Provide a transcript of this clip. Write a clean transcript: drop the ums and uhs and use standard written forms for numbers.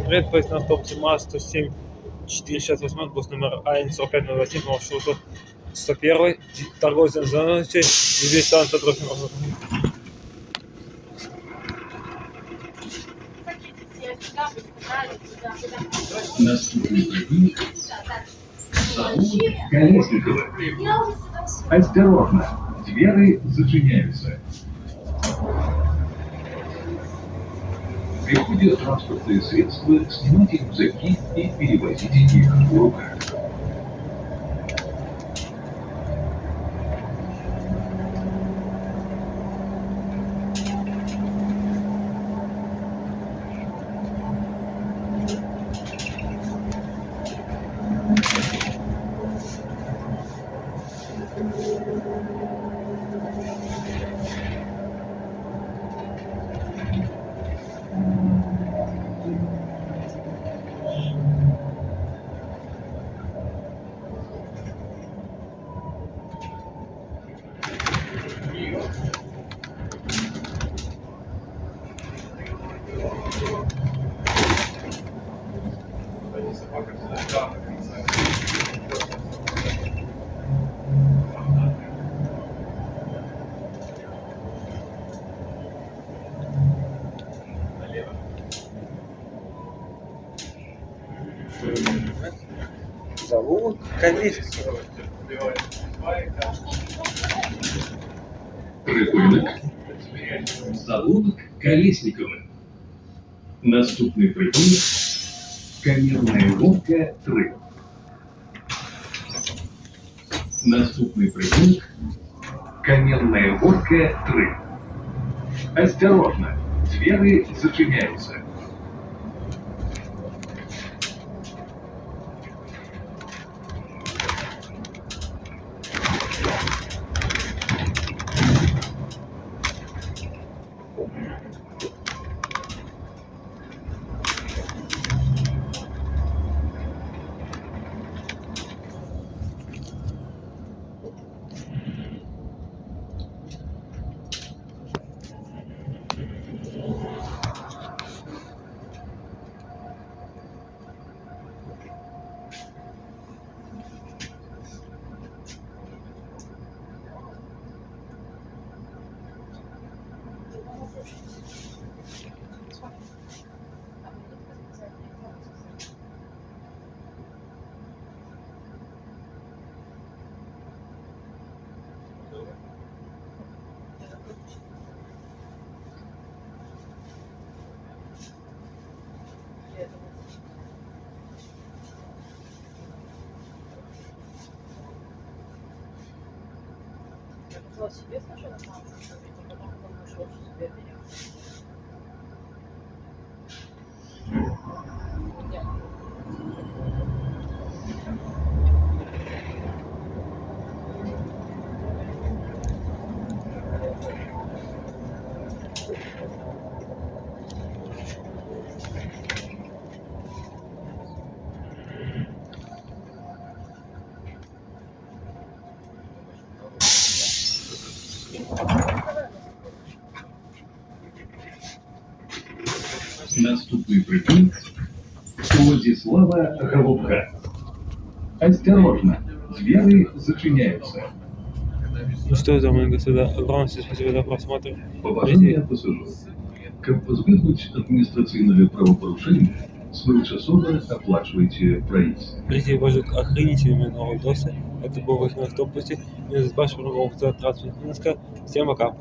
Привет, поезд на автобусе МАЗ-107 468, бус номер А4508 по маршруту 101, торговый центр Зеленый, здесь станция Трофимова. Наступный прыгник зовут Колесникова. Осторожно, двери зачиняются. Приходят транспортные средства, снимайте рюкзаки и перевозите их в руках. Зовут Колесникова. Прыгунок зовут Колесникова. Наступный прыгунок Каменная водка 3. Наступный прыгунок Каменная водка 3. Осторожно, двери зачиняются. Я себе сначала маму, а потом нашел себе меня. Наступный прыгунок Владислава Голубка. Осторожно, двери зачиняются. Ну что, дамы и господа, огромное спасибо за просмотр. Поважание пассажиров. Каб позбегнуть административного правопорушения, своевременно оплачивайте проезд. Прийти бажок охренительными новые досы. Это был 8 автобусе. Меня зовут Баш, транспорт Минска. Всем пока.